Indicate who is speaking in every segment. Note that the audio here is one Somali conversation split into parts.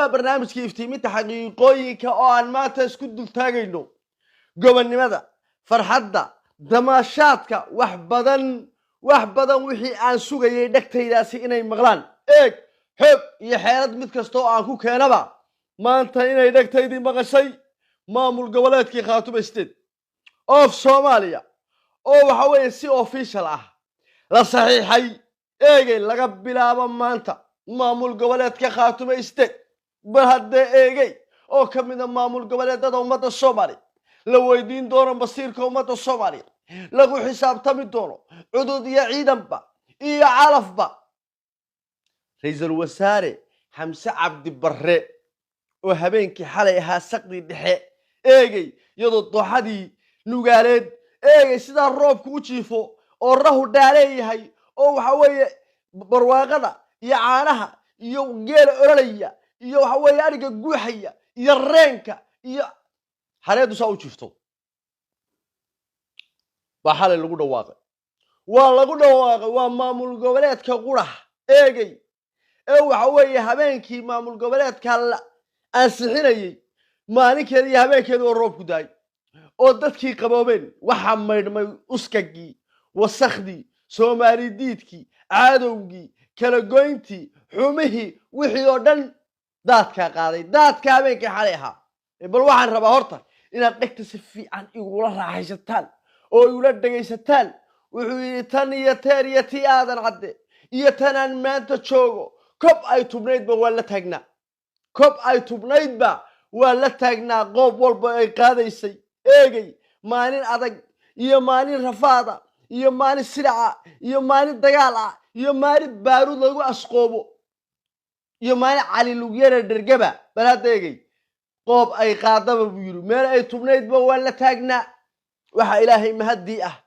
Speaker 1: وبرنامج كيف تيمي تحقيقي كأن ما تسكت تاجينه قبل لماذا فرحدة دماشاتك وحبدا وحي أن سوغي دكتي داسي إني مغلان إيك حب يحيرد متكستو أنكو كينبا ما أنت إني دكتي دي مغشي مامول قبلاتكي خاتو بستد أوف سوماليا أو وحوي سي أوفيشال لا صحيحي إيجي لقب بلابا ما أنت مامول قبلاتكي خاتو بستد بهدي إيجي أو كميدا مامول قبلات دا أمتا الصومالي لو يدين دورا بصير كومتا الصومالي لقو حساب تمي دورو عدود يا عيدان با إيا عالف با رئيس الوزراء حمزة عبد البر وهبينكي حاليها سقدي دحي إيجي يدو الضحدي نوغاليد إيجي سيدا الروب كوشيفو أو راهو دالي هاي أو حوي برواقدا يا عانها يو جيل أوليا يو حوي أريق قوحيا يا الرينكا يا حاليدو ساو شفتو وحالي لغو دواقي ولغو دواقي ومامول قبلات كقرح إيجي أو حوي هبينكي مامول قبلات كالا أنسحيني maalinkeedii habeenkeedii oo roobku daay oo dadkii qaboobeen waxa maydhmay uskagii wasakhdii Soomaali diidkii caadowgii kala goyntii xumihii wixii oo dhan daadka qaaday daadka habeenkii xalay ahaa bal waxaan rabaa horta inaad dhegta si fiican igula raaxaysataan oo igula dhagaysataan wuxuu yiri tan iyo teer iyo tii aadan cadde iyo tanaan maanta joogo kob ay tubnaydba waa la taagnaa kob ay tubnaydba ولا تاجنا قوب والبا قاديسي إيجي مالين أدق يمالين رفاضة يمالين سرعة يمالين دجالة يمالين بارود لقوا أسقوبه يمالين علي لوجير الدرجبة بلاد إيجي قوب أي قادة بيرو مال أي تبنيت بوا ولا تاجنا وح إلهي مهديئة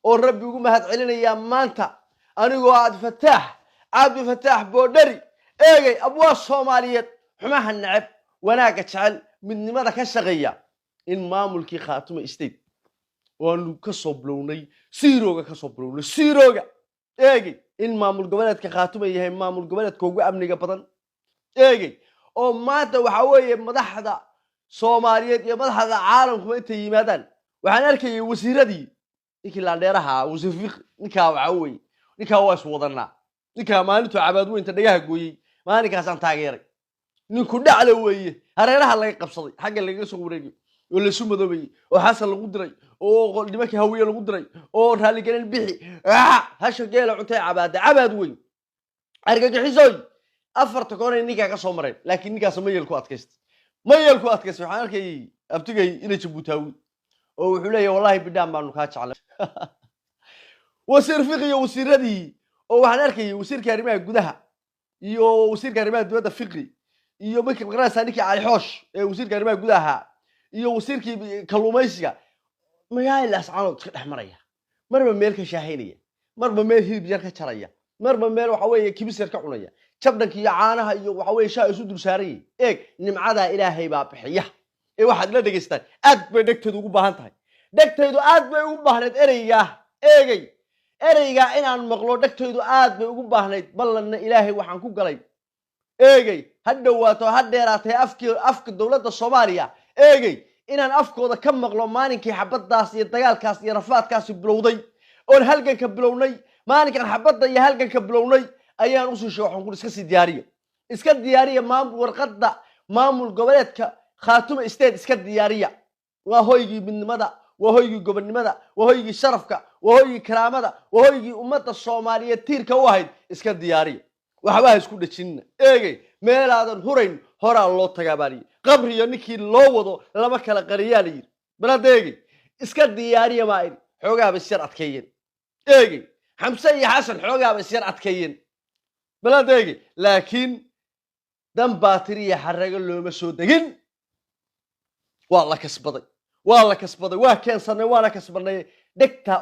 Speaker 1: والرب يقول مهد علينا يا مانتا أنا قاعد فتاح عبد فتاح بودري إيجي أبواب الصوماليات حماها النعب وناك تشعل من لماذا كشغية إن مامولكي خاتم استيد وانو كصبلوني سيروغا كصبلوني سيروغا إيجي إن مامول قبلت كخاتم يهي مامول قبلت كوغو أمنيغا بدن إيجي أو ماتا وحاوية مدحدا صوماليات يا مدحدا عالم كما إنتا يمادان وحان أركي وسيرة دي إيكي لانديرها وسيفيق نكا وعوي نكا واس وضرنا نكا مانتو عبادو إنتا ديها قوي ما نكا سان تاغيري نكو دعلويه هريرها لا قبصدي حق اللي سو wareegi oo la soo madoobay oo xasan lagu diray oo nimanka hawiye lagu diray oo raali galin bixi hasha geela cuntay cabaad weyn argagaxisoy afarta koon ninka ka soo maray laakiin ninkaas mayel ku adkaystay waxaan arkay abtigay inay jibutaawi oo wuxuu leeyahay wallahi bidaan baan ka jeclay wasiir fiqiyo wasiiradii oo waxaan arkay wasiirka arrimaha gudaha iyo wasiirka arrimaha dibadda fiqi iyo markii qaraasani ki cali xoosh ee wasiirka arrimaha gudaha iyo wasiirkii kalluumaysiga magaala ascaanood ka dhaxmaraya marba meel ka shaaheynaya marba meel hilib yar ka jaraya marba meel waxa weeye kibisar ka cunaya jabdanka iyo caanaha iyo waxa weeye shaa isu dul saaray eeg nimcada ilaahay baa bixiya ee waxaad la dhageystaan aad bay dhagteedu ugu baahan tahay dhagteedu aad bay ugu baahneed ereyga inaan maqlo dhagteedu aad bay ugu baahneed ballanna ilaahay waxaan ku galay إيجي هدواتو هديراتي أفك الدولة الصومالية إيجي إن أفكو كم مغلوماني كي حبت داس يدقال كاس يرفات كاس بلودي أول هلقا كبلوني ماني كان حبت دا يهلقا كبلوني أيان أسو شوحو نقول إسكاسي ديارية إسكاد ديارية مام ورقد مامول قبلات خاتم استيد إسكاد ديارية وهويجي من مدى وهويجي قبل مدى وهويجي شرفك وهويجي كرامة وهويجي أمة الصومالية تيرك واحد إسكاد ديارية waxba isku dhajin eegay meel aadan hurayn hora loo tagaabari qabriyo ninkii loo wado lama kala qariyaan yir baladeegay iska diyaariya ma in xogaa bisir adkeeyeen eegay xamse iyo xasan xogaa bisir adkeeyeen baladeegay laakiin dan baatiriya xaraga looma soo degin waa la kasbaday waa keensanay waa la kasbanay dhegta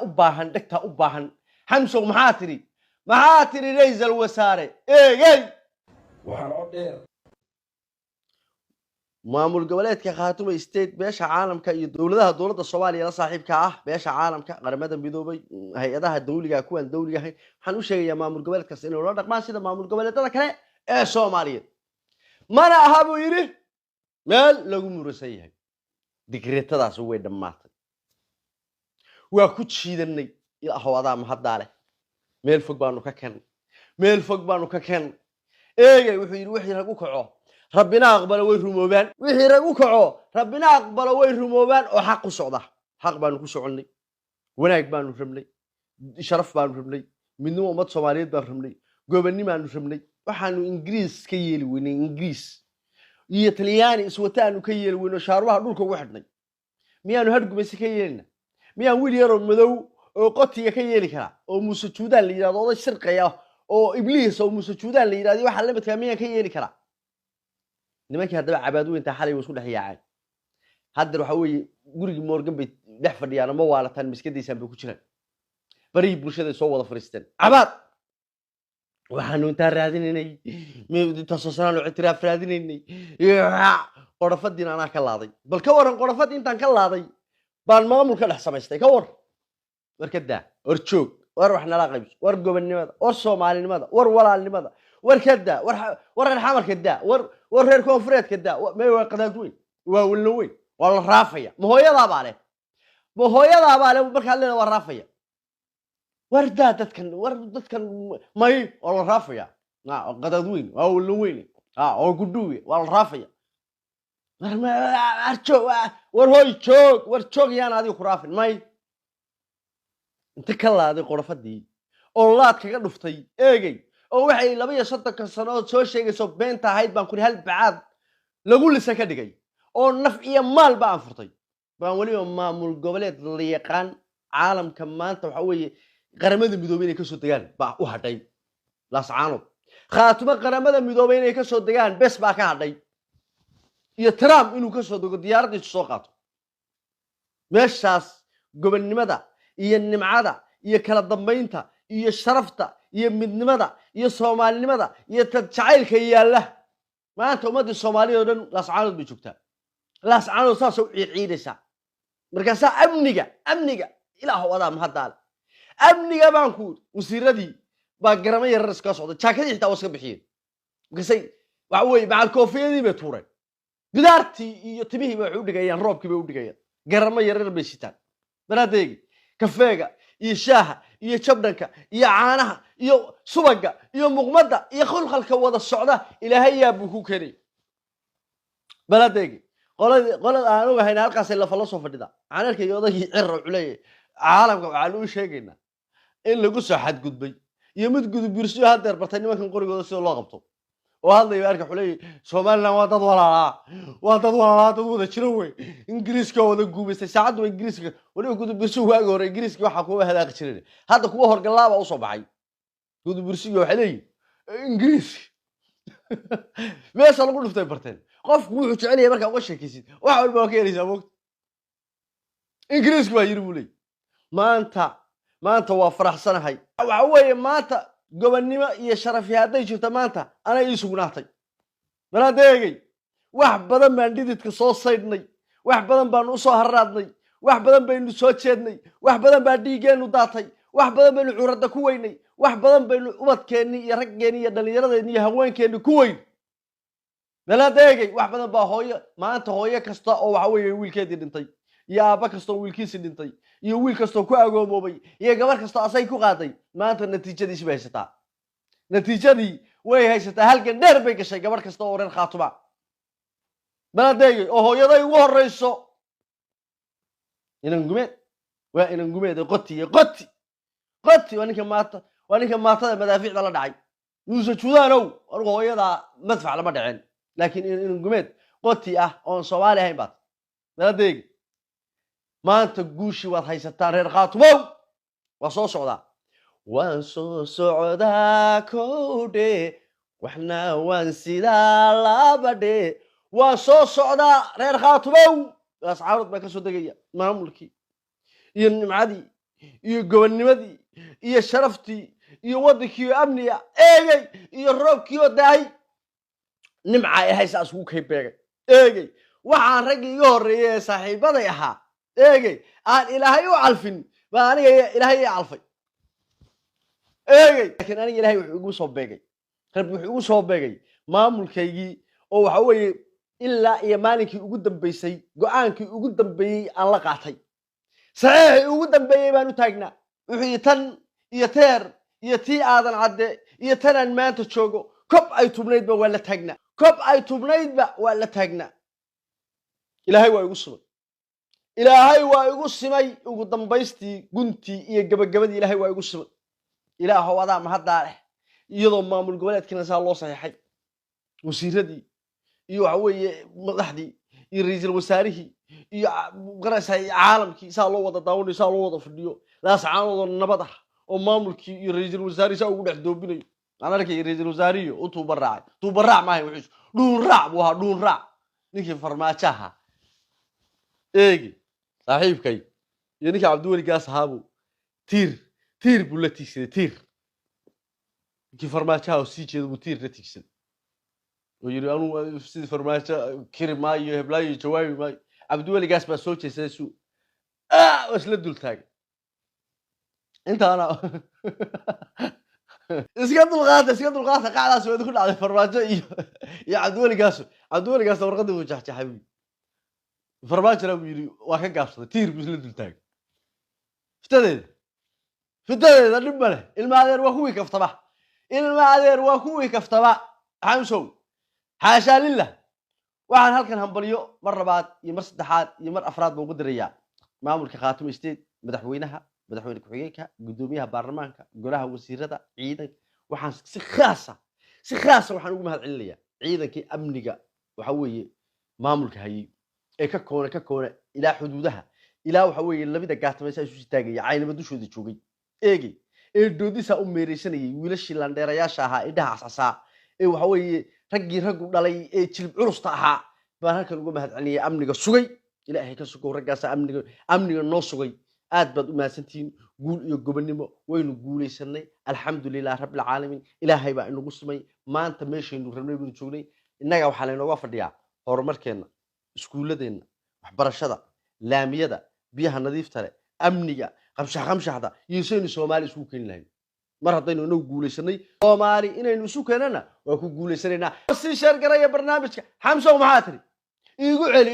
Speaker 1: u baahan xamso maxaa tiri رئيس الوزراء إيه
Speaker 2: waxaan oo dheer
Speaker 1: maamul goboleedka Khaatumo State beesha caalamka iyo dawladda Soomaaliya la saaxiibka ah beesha caalamka qaramada midoobay hay'adaha dawliga kuwan dawliga waxaan u sheegayaa maamul goboleedkaas inuu la dhaqmaan sida maamul goboleedada kale ee Soomaaliya mana aha buu yidhi meel lagu murusan yahay digreetadaas way dhammaatay waa ku jiidanay ilaahow adaa mahaddaa leh meel fog baanu ka keenay meel fog baanu ka keenay eegay wuxuu yidhi wixii rag u kaco rabbina aqbalo way rumoobaan wixii rag u kaco rabbina aqbalo way rumoobaan oo xaq u socda xaq baanu ku soconnay wanaag baanu rabnay sharaf baanu rabnay midnimo ummad Soomaaliyeed baan rabnay gobonnimaanu rabnay waxaanu ingiriis ka yeeli weynay ingiriis iyo talyaani iswataanu ka yeeli weyno shaarubaha dhulka ugu xidhnay miyaanu hadgumaysi ka yeelina miyaan wiil yar oo madow oo qotiga ka yeeli kara oo muuse juudaan la yiraahdo oday shirqaya oo ibliis oo muuse juudaan la yiraahdo waxa la midka miyaan ka yeeli kara nimankii haddaba cabaadu inta xalay isku dhex yaacay hadda waxa weeye gurigii Morgan bay dhex fadhiyaan ama waalatan miskadiisan bay ku jiraan bari bulshada soo wada fariisteen cabaad waxaanu inta raadinaynay inta soo sanaan oo itiraaf raadinaynay qorafadiina ana ka laaday bal ka waran qorafadii intaan ka laaday baan maamulka dhex samaystay ka war warkada war joog war wax nala qaybs war gobonnimada war Soomaalinimada war walaalnimada war kada war xamarka da war reer koonfureedka da may waa qadaad weyn waa walno weyn waa la raafaya ma hooyada baale marka leeyahay waa raafaya war dadkan may waa la raafaya qadaad weyn waa walno weyn oo gudhuwe waa la raafaya war hooy joog yaan adigu ku raafin may inta ka laaday qorafadii oo laad kaga dhuftay eegay oo waxay 2 sano soo sheegayso beenta ahayd baan ku hal baad lagu lisa ka dhigay oo naf iyo maal baan furtay baan waliba maamul goboleed la yaqaan caalamka maanta waxa weeye qaramada midoobay inay ka soo degaan baa u hadhay laascaanood khaatuma qaramada midoobay inay ka soo degaan bes baa ka hadhay iyo Trump inuu ka soo dego diyaaradiisu soo qaato meeshaas gobonnimada iyo nimcada iyo kala dambeynta iyo sharafta iyo midnimada iyo Soomaalinimada iyo jacaylka yaala maanta ummadda Soomaaliyeed oo dhan laascaanood bay joogtaa laascaanood saasoo ciidaysa markaas amniga ilaahu wada mahadal amniga baan ku wasiiradii baa garama yar iska socda jaakadii xitaa waska bixiyeen markaasay waxa weeye macal koofiyadii bay tuureen bidaartii iyo timihii bay u dhigayaan roobkii bay u dhigayaan garama yar bay sitaan baradeegi kafeega iyo shaaha iyo jabdanka iyo caanaha iyo subaga iyo muqmada iyo khulqalka wada socda ilaahay yaa buu ku keenay baradeegi qolada aan ogahay halkaas la falo soo fadhida aan arkay odagii cirro culay caalamka waxa loo sheegayna in lagu soo xadgudbay iyo mid gudub birsiyo hadeer bartay nimankan qorigooda si loo qabto oo hadlay arka xulay Soomaaliland waa dad walaala dad wada jiro way Ingiriiska wada guubaysay saacadu Ingiriiska waliba gudub birsiyo waagi hore Ingiriiska waxa kuwa hadaaq jiray hadda kuwa horgalaaba u soo baxay gudub birsiyo waxa leeyahay Ingiriis meesha lagu dhuftay barteen qofku wuxuu jecel yahay marka uga sheekaysid waxa walba ka yeelaysaa waqti Ingiriisku waa yiri bulay maanta waa faraxsanahay waxa weeye maanta gobonnimo iyo sharaf haday jirto maanta ana ii sugnaatay baradeegay wax badan baan dhididka soo saydnay wax badan baan u soo haraadnay wax badan baynu soo jeednay wax badan baa dhiigeenu daatay wax badan baynu curada ku weynay wax badan baynu ubadkeeni iyo raggeeni iyo dhalinyaradeeni iyo haweenkeeni ku weyn baradeegay wax badan baa hooyo maanta hooyo kasta oo waxa weeye wiilkeedii dhintay iyo aaba kasta oo wiilkiisa dhintay iyo wiil kasta oo ku agoomoobay iyo gabar kasta asay ku qaaday maanta natiijadiisa bay haysataa natiijadii way haysataa halkan dheer bay gashay gabar kasta oo reer Khaatuma baradeegay oo hooyaday ugu horeyso inan gumeed qoti waa ninka maatada madaafiicda la dhacay muuse judaanow anigu hooyada madfac lama dhaceen laakiin inan gumeed qoti ah oo Soomaali ahayn baad baradeegay maanta guushi waad haysataan reer Khaatumow waa soo socdaa waan soo socdaa koodhe waxna waan sidaa labadhe waan soo socdaa reer Khaatumow ascaarud baa ka soo degaya maamulkii iyo nimcadii iyo gobonnimadii iyo sharaftii iyo wadankii amniga eegay iyo roobkii oo daay nimca ay haysaa isku kaybeegay eegay waxaan rag iga horeeyay saaxiibaday ahaa eegay aan ilaahay u calfin baa aniga ilaahay ii calfay eegay laakiin aniga ilaahay wuxuu igu soo beegay rabbi wuxuu igu soo beegay maamulkaygii oo waxa weeye ilaa iyo maalinkii ugu dambeysay go'aankii ugu dambeeyey aan la qaatay saxiixii ugu dambeeyey baan u taagnaa wixii tan iyo teer iyo tii aadan cadde iyo tanaan maanta joogo kob ay tubnaydba waa la taagnaa kob ay tubnaydba waa la taagnaa ilaahay waa igu sumay ilaahay waa igu simay ugu dambaystii guntii iyo gabagabadii ilaahay waa igu simay ilaahow adaa mahaddaa leh iyadoo maamul goboleedkiina saa loo saxiixay wasiiradii iyo waxa weeye madaxdii iyo ra'iisul wasaarihii iyo qarasay caalamkii saa loo wada daawanayo saa loo wada fadhiyo laascaanoodo nabad ah oo maamulkii iyo ra'iisul wasaarihii saa ugu dhex doobinayo aan arkay ra'iisul wasaariyo u tuubaraac maahay wuxuu dhuun raac buu ahaa dhuun raac ninkii farmaajo ahaa eegi saaxiibkay iyo ninkii cabdiweli gaas ahaabu tiir buu la tiigsaday tiir ninkii farmaajaha oo sii jeeda buu tiir la tiigsaday oo yiri anuu sidii farmaajo kiri maayo heblaayo jawaabi maayo cabdiweli gaas baa soo jeesaday suu wasla dul taagay intaana iska dulqaata qacdaas way ku dhacday farmaajo iyo cabdiweli gaas warqadii uu jaxjaxay farmaajona buu yiri waa ka gaabsaday tiir buu isla dul taagay fitadeeda dhib ma leh ilma adeer waa kuwii kaftaba xamsow xaashaa lillah waxaan halkan hambalyo mar labaad iyo mar saddexaad iyo mar afraad baan ugu dirayaa maamulka Khaatimo State madaxweyne ku-xigeenka gudoomiyaha baarlamaanka golaha wasiirada ciidanka waxaan si khaas waxaan ugu mahadcelinayaa ciidankii amniga waxa weeye maamulka hayay ee ka koona ilaa xuduudaha ilaa waxa weeye labada gaatamaysa isu taagaya caynaba dushooda joogay eegi ee doodisa u meereysanayay wiilashii landheerayaasha ahaa indhaha xasaasa ee waxa weeye raggu dhalay ee jilib culusta ahaa baan halkan ugu mahadcelinayaa amniga sugay ilaahay ka sugo raggaas amniga noo sugay aad baad u mahadsantiin guul iyo gobonimo waynu guuleysanay alxamdulillaah rabbil caalamiin ilaahay baa inagu sumay maanta meeshaynu rabnay buu joognay innaga waxa la inooga fadhiyaa horumarkeena iskuuladeenna waxbarashada laamiyada biyaha nadiifta leh amniga qamshaxda iyo saynu Soomaali isku keen lahayn mar haddaynu inagu guuleysanay Soomaali inaynu isu keenana waa ku guuleysanaynaa si sheer garaya barnaamijka xamsow maxaa tiri iigu celi